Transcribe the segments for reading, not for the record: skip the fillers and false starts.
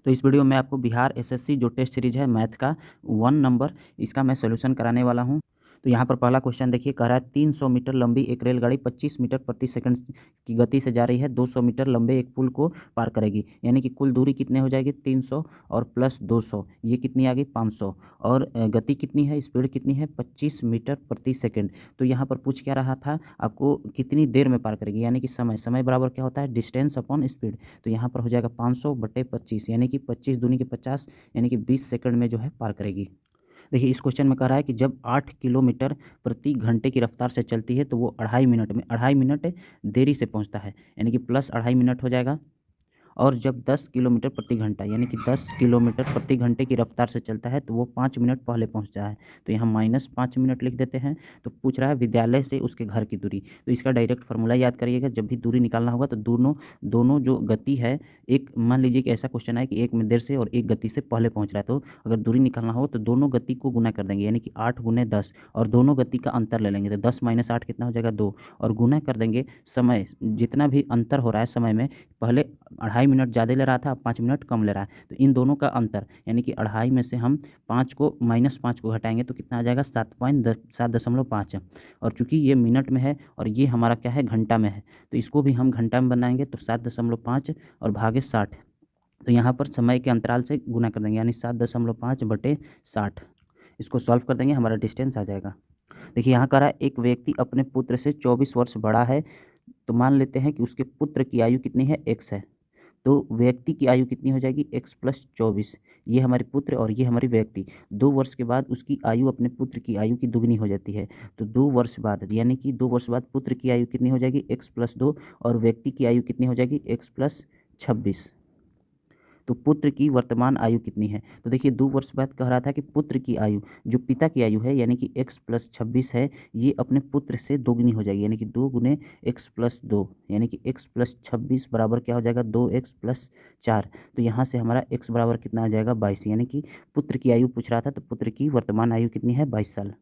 तो इस वीडियो में आपको बिहार एसएससी जो टेस्ट सीरीज है मैथ का 1 नंबर, इसका मैं सॉल्यूशन कराने वाला हूं। तो यहाँ पर पहला क्वेश्चन देखिए, कह रहा है 300 मीटर लंबी एक रेलगाड़ी 25 मीटर प्रति सेकंड की गति से जा रही है, 200 मीटर लंबे एक पुल को पार करेगी। यानी कि कुल दूरी कितने हो जाएगी, 300 और प्लस 200, ये कितनी आ गई 500। और गति कितनी है, स्पीड कितनी है, 25 मीटर प्रति सेकंड। तो यहाँ पर पूछ क्या रहा था आपको, कितनी देर में पार करेगी, यानी कि समय बराबर क्या होता है, डिस्टेंस अपॉन स्पीड। तो यहाँ पर हो जाएगा 500/25, यानी कि 25 दूनी के 50, यानी कि 20 सेकंड में जो है पार करेगी। देखिए इस क्वेश्चन में कह रहा है कि जब 8 किलोमीटर प्रति घंटे की रफ्तार से चलती है तो वो 2.5 मिनट देरी से पहुंचता है, यानी कि प्लस 2.5 मिनट हो जाएगा। और जब 10 किलोमीटर प्रति घंटा, यानी कि 10 किलोमीटर प्रति घंटे की रफ्तार से चलता है तो वो 5 मिनट पहले पहुंचता है। तो यहाँ -5 मिनट लिख देते हैं। तो पूछ रहा है विद्यालय से उसके घर की दूरी, तो इसका डायरेक्ट फार्मूला याद करिएगा। जब भी दूरी निकालना होगा तो दोनों दोनों जो गति है, एक मान लीजिए कि ऐसा क्वेश्चन है कि एक में देर से और एक गति से पहले पहुँच रहा है, तो अगर दूरी निकालना हो तो दोनों गति को गुना कर देंगे, यानी कि 8 गुने 10, और दोनों गति का अंतर ले लेंगे। तो 10 - 8 कितना हो जाएगा, 2, और गुना कर देंगे समय, जितना भी अंतर हो रहा है समय में, पहले 2.5 मिनट ज़्यादा ले रहा था, अब 5 मिनट कम ले रहा है। तो इन दोनों का अंतर, यानी कि 2.5 में से हम 5 को -5 को घटाएंगे तो कितना आ जाएगा, 7.5। और चूंकि ये मिनट में है और ये हमारा क्या है, घंटा में है, तो इसको भी हम घंटा में बनाएंगे। तो 7.5 और भागे 60, तो यहाँ पर समय के अंतराल से गुना कर देंगे, यानी 7.5/60। इसको सॉल्व कर देंगे, हमारा डिस्टेंस आ जाएगा। देखिए यहाँ कह रहा है एक व्यक्ति अपने पुत्र से 24 वर्ष बड़ा है। तो मान लेते हैं कि उसके पुत्र की आयु कितनी है, x है। तो व्यक्ति की आयु कितनी हो जाएगी, x + 24। ये हमारे पुत्र और ये हमारी व्यक्ति। 2 वर्ष के बाद उसकी आयु अपने पुत्र की आयु की दुगनी हो जाती है। तो 2 वर्ष बाद, यानी कि 2 वर्ष बाद पुत्र की आयु कितनी हो जाएगी, x + 2, और व्यक्ति की आयु कितनी हो जाएगी, x + 26। तो पुत्र की वर्तमान आयु कितनी है। तो देखिए 2 वर्ष बाद कह रहा था कि पुत्र की आयु, जो पिता की आयु है, यानी कि x + 26 है, ये अपने पुत्र से दोगुनी हो जाएगी, यानी कि 2 गुने x + 2, यानी कि x + 26 बराबर क्या हो जाएगा, 2x + 4। तो यहाँ से हमारा x बराबर कितना आ जाएगा, 22, यानी कि पुत्र की आयु पूछ रहा था, तो पुत्र की वर्तमान आयु कितनी है, 22 साल।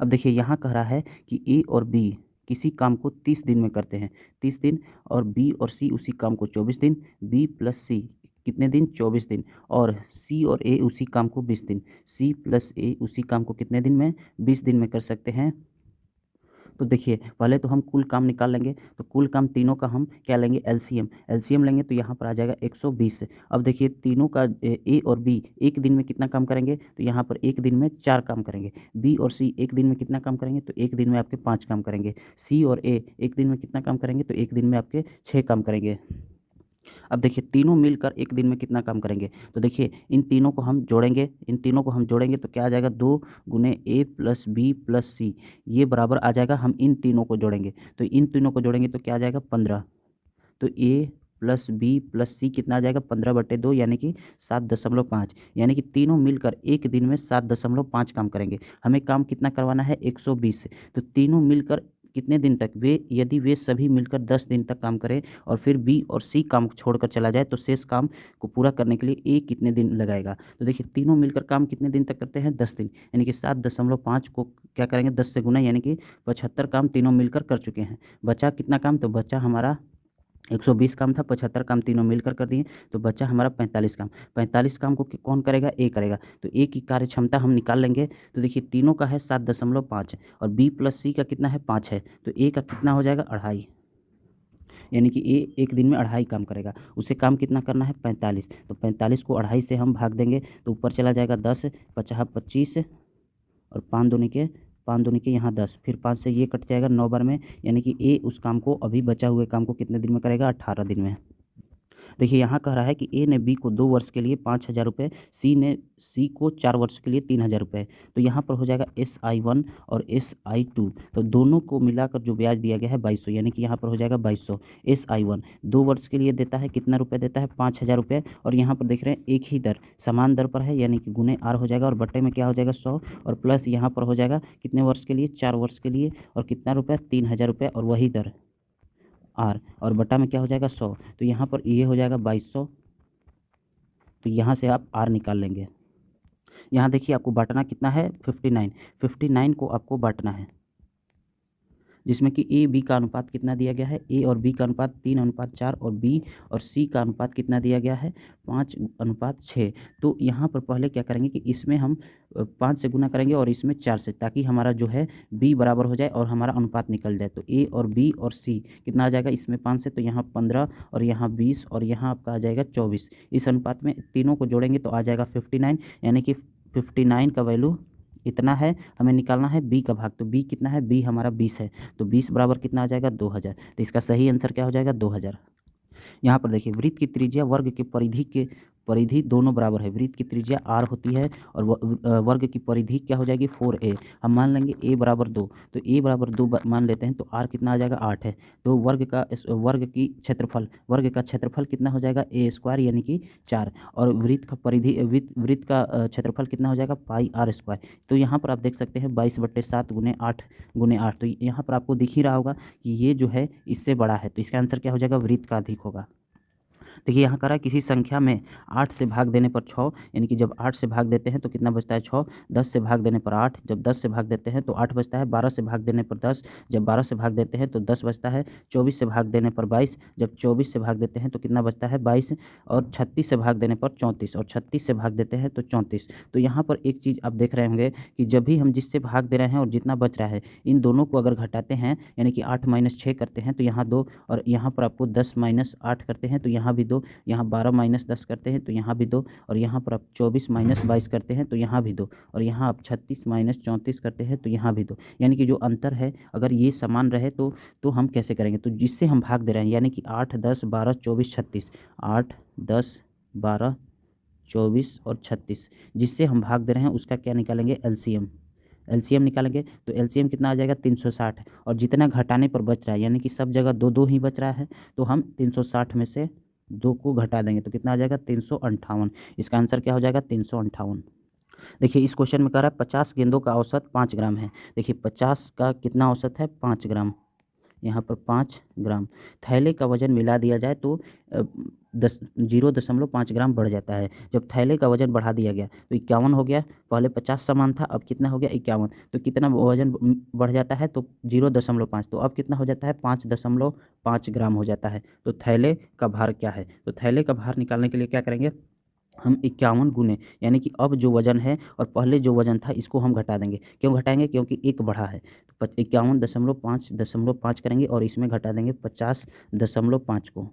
अब देखिए यहाँ कह रहा है कि ए और बी किसी काम को 30 दिन में करते हैं, 30 दिन, और बी और सी उसी काम को 24 दिन, बी प्लस सी कितने दिन, 24 दिन, और सी और ए उसी काम को 20 दिन, सी प्लस ए उसी काम को कितने दिन में, 20 दिन में कर सकते हैं। तो देखिए पहले तो हम कुल काम निकाल लेंगे। तो कुल काम तीनों का हम क्या लेंगे, एलसीएम लेंगे। तो यहाँ पर आ जाएगा 120। अब देखिए तीनों का ए और बी एक दिन में कितना काम करेंगे, तो यहाँ पर एक दिन में 4 काम करेंगे। बी और सी एक दिन में कितना काम करेंगे, तो एक दिन में आपके 5 काम करेंगे। सी और ए एक दिन में कितना काम करेंगे, तो एक दिन में आपके 6 काम करेंगे। अब देखिए तीनों मिलकर एक दिन में कितना काम करेंगे। तो देखिए इन तीनों को हम जोड़ेंगे तो क्या आ जाएगा, 2 गुने a + b + c, ये बराबर आ जाएगा, हम इन तीनों को जोड़ेंगे। तो इन तीनों को जोड़ेंगे तो क्या आ जाएगा, 15। तो a + b + c कितना आ जाएगा, 15/2, यानी कि 7.5, यानी कि तीनों मिलकर एक दिन में 7.5 काम करेंगे। हमें काम कितना करवाना है, 120 से। तो तीनों मिलकर कितने दिन तक, यदि वे सभी मिलकर 10 दिन तक काम करें और फिर बी और सी काम छोड़कर चला जाए, तो शेष काम को पूरा करने के लिए ए कितने दिन लगाएगा। तो देखिए तीनों मिलकर काम कितने दिन तक करते हैं, 10 दिन, यानी कि 7.5 को क्या करेंगे, 10 से गुना, यानी कि 75 काम तीनों मिलकर कर चुके हैं। बचा कितना काम, तो बचा हमारा 120 काम था, 75 काम तीनों मिलकर कर दिए, तो बचा हमारा 45 काम। 45 काम को कौन करेगा, ए करेगा। तो ए की कार्य क्षमता हम निकाल लेंगे। तो देखिए तीनों का है 7.5 और बी प्लस सी का कितना है, 5 है, तो ए का कितना हो जाएगा, 2.5, यानी कि ए एक दिन में 2.5 काम करेगा। उसे काम कितना करना है, 45। तो 45 को 2.5 से हम भाग देंगे तो ऊपर चला जाएगा 10, 50 25, और 5 दूनी के यहाँ 10, फिर 5 से ये कट जाएगा 9 बार में, यानी कि ए उस काम को, अभी बचा हुए काम को कितने दिन में करेगा, 18 दिन में। देखिए यहाँ कह रहा है कि ए ने बी को 2 वर्ष के लिए 5,000 रुपये, सी ने सी को 4 वर्ष के लिए 3,000 रुपये। तो यहाँ पर हो जाएगा SI1 और SI2। तो दोनों को मिलाकर जो ब्याज दिया गया है 2200, यानी कि यहाँ पर हो जाएगा 2200। SI1 2 वर्ष के लिए देता है, कितना रुपये देता है, 5,000 रुपये, और यहाँ पर देख रहे हैं एक ही दर, समान दर पर है, यानी कि गुने आर हो जाएगा, और बट्टे में क्या हो जाएगा, 100, और प्लस यहाँ पर हो जाएगा कितने वर्ष के लिए, 4 वर्ष के लिए, और कितना रुपया, 3,000 रुपये, और वही दर आर, और बटा में क्या हो जाएगा, 100। तो यहाँ पर ये हो जाएगा 2200। तो यहाँ से आप आर निकाल लेंगे। यहाँ देखिए आपको बांटना कितना है, 59 को आपको बांटना है। जिसमें कि ए बी का अनुपात कितना दिया गया है, ए और बी का अनुपात 3:4 और बी और सी का अनुपात कितना दिया गया है, 5:6। तो यहाँ पर पहले क्या करेंगे कि इसमें हम 5 से गुना करेंगे और इसमें 4 से, ताकि हमारा जो है बी बराबर हो जाए और हमारा अनुपात निकल जाए। तो ए और बी और सी कितना आ जाएगा, इसमें 5 से तो यहाँ 15 और यहाँ 20 और यहाँ आपका आ जाएगा 24। इस अनुपात में तीनों को जोड़ेंगे तो आ जाएगा 59, यानी कि 59 का वैल्यू इतना है। हमें निकालना है बी का भाग, तो बी कितना है, बी हमारा 20 है, तो 20 बराबर कितना आ जाएगा, 2000। तो इसका सही आंसर क्या हो जाएगा, 2000। यहाँ पर देखिए वृत्त की त्रिज्या वर्ग के परिधि दोनों बराबर है। वृत्त की त्रिज्या r होती है और वर्ग की परिधि क्या हो जाएगी, 4a। हम मान लेंगे a बराबर 2, तो a बराबर 2 मान लेते हैं, तो r कितना आ जाएगा, 8 है। तो वर्ग का क्षेत्रफल कितना हो जाएगा, a² यानी कि 4, और वृत्त का क्षेत्रफल कितना हो जाएगा, पाई r²। तो यहाँ पर आप देख सकते हैं 22/7 × 8 तो यहाँ पर आपको दिख ही रहा होगा कि ये जो है इससे बड़ा है, तो इसका आंसर क्या हो जाएगा, वृत्त का अधिक होगा। देखिए यहाँ कह रहा है किसी संख्या में 8 से भाग देने पर 6, यानी कि जब 8 से भाग देते हैं तो कितना बचता है, 6। 10 से भाग देने पर 8, जब 10 से भाग देते हैं तो 8 बचता है। 12 से भाग देने पर 10, जब 12 से भाग देते हैं तो 10 बचता है। 24 से भाग देने पर 22, जब 24 से भाग देते हैं तो कितना बचता है, 22। और 36 से भाग देने पर 34, और 36 से भाग देते हैं तो 34। तो यहाँ पर एक चीज़ आप देख रहे होंगे कि जब भी हम जिससे भाग दे रहे हैं और जितना बच रहा है, इन दोनों को अगर घटाते हैं, यानी कि 8 - 6 करते हैं तो यहाँ 2, और यहाँ पर आपको 10 - 8 करते हैं तो यहाँ भी 2, यहाँ 12 - 10 करते हैं तो यहाँ भी 2, और यहाँ पर आप 24 - 22 करते हैं तो यहाँ भी 2, और यहाँ आप 36 - 34 करते हैं तो यहाँ भी 2। यानी कि जो अंतर है अगर ये समान रहे तो हम कैसे करेंगे, तो जिससे हम भाग दे रहे हैं, यानी कि 8, 10, 12, 24, 36, 8, 10, 12, 24 और 36, जिससे हम भाग दे रहे हैं उसका क्या निकालेंगे, एलसीएम निकालेंगे। तो एलसीएम कितना आ जाएगा, 360, और जितना घटाने पर बच रहा है, यानी कि सब जगह 2 ही बच रहा है, तो हम 360 में से 2 को घटा देंगे तो कितना आ जाएगा, 358। इसका आंसर क्या हो जाएगा, 358। देखिए इस क्वेश्चन में कह रहा है 50 गेंदों का औसत 5 ग्राम है। देखिए 50 का कितना औसत है, 5 ग्राम, यहाँ पर 5 ग्राम। थैले का वजन मिला दिया जाए तो 0.5 ग्राम बढ़ जाता है। जब थैले का वजन बढ़ा दिया गया तो 51 हो गया, पहले 50 समान था, अब कितना हो गया, 51। तो कितना वजन बढ़ जाता है, तो 0.5, तो अब कितना हो जाता है, 5.5 ग्राम हो जाता है। तो थैले का भार क्या है, तो थैले का भार निकालने के लिए क्या करेंगे, हम 51 गुने, यानी कि अब जो वज़न है और पहले जो वज़न था इसको हम घटा देंगे। क्यों घटाएंगे, क्योंकि एक बढ़ा है, तो 51.5 करेंगे और इसमें घटा देंगे 50.5 को।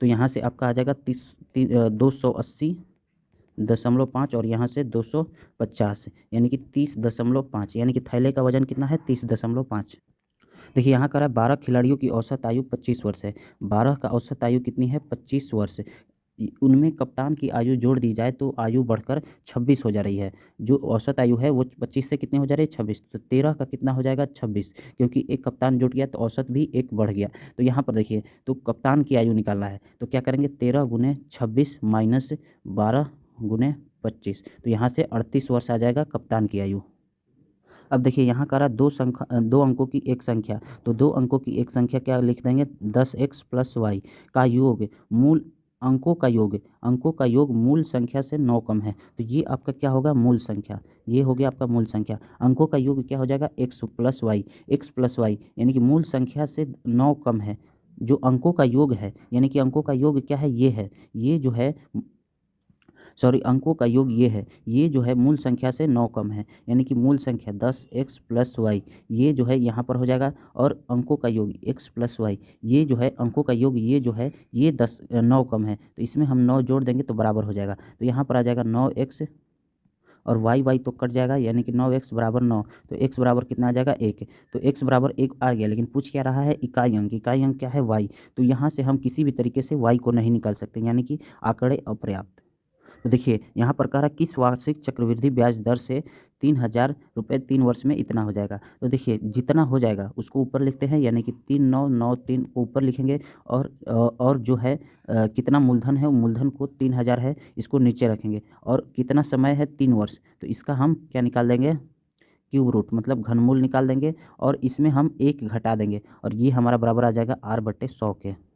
तो यहाँ से आपका आ जाएगा 280.5 और यहाँ से 250, यानी कि 30.5, यानी कि थैले का वज़न कितना है, 30.5। देखिए यहाँ कह रहा है 12 खिलाड़ियों की औसत आयु 25 वर्ष है। 12 का औसत आयु कितनी है, 25 वर्ष। उनमें कप्तान की आयु जोड़ दी जाए तो आयु बढ़कर 26 हो जा रही है। जो औसत आयु है वो 25 से कितनी हो जा रही है, 26। तो 13 का कितना हो जाएगा, 26, क्योंकि एक कप्तान जुट गया तो औसत भी एक बढ़ गया। तो यहाँ पर देखिए, तो कप्तान की आयु निकालना है तो क्या करेंगे, 13 × 26 - 12 × 25, तो यहाँ से 38 वर्ष आ जाएगा कप्तान की आयु। अब देखिए यहाँ कह रहा है 2 अंकों की एक संख्या, तो 2 अंकों की एक संख्या क्या लिख देंगे, 10x + y का योग मूल अंकों का योग मूल संख्या से 9 कम है। तो ये आपका क्या होगा, मूल संख्या, ये हो गया आपका मूल संख्या। अंकों का योग क्या हो जाएगा, x + y, यानी कि मूल संख्या से 9 कम है। जो अंकों का योग है, यानी कि अंकों का योग क्या है, ये है, ये जो है अंकों का योग ये है, ये जो है मूल संख्या से 9 कम है, यानी कि मूल संख्या 10x + y, ये जो है यहाँ पर हो जाएगा, और अंकों का योग x + y, ये जो है अंकों का योग, ये जो है ये 9 कम है, तो इसमें हम 9 जोड़ देंगे तो बराबर हो जाएगा। तो यहाँ पर आ जाएगा 9x और y तो कट जाएगा, यानी कि 9x = 9, तो x बराबर कितना आ जाएगा, 1। तो x बराबर 1 आ गया, लेकिन पूछ क्या रहा है, इकाई अंक क्या है, y। तो यहाँ से हम किसी भी तरीके से y को नहीं निकाल सकते, यानी कि आंकड़े अपर्याप्त। तो देखिए यहाँ पर कह रहा है किस वार्षिक चक्रवृद्धि ब्याज दर से 3000 रुपये 3 वर्ष में इतना हो जाएगा। तो देखिए जितना हो जाएगा उसको ऊपर लिखते हैं, यानी कि 3993 को ऊपर लिखेंगे, और जो है कितना मूलधन है, वो मूलधन को 3000 है, इसको नीचे रखेंगे, और कितना समय है, 3 वर्ष, तो इसका हम क्या निकाल देंगे, क्यूब रूट, मतलब घनमूल निकाल देंगे, और इसमें हम 1 घटा देंगे, और ये हमारा बराबर आ जाएगा r/100 के।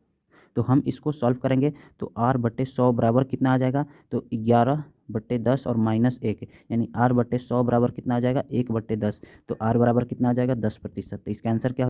तो हम इसको सॉल्व करेंगे तो r/100 बराबर कितना आ जाएगा, तो 11/10 और -1, यानी r/100 बराबर कितना आ जाएगा, 1/10। तो r बराबर कितना आ जाएगा, 10%। तो इसका आंसर क्या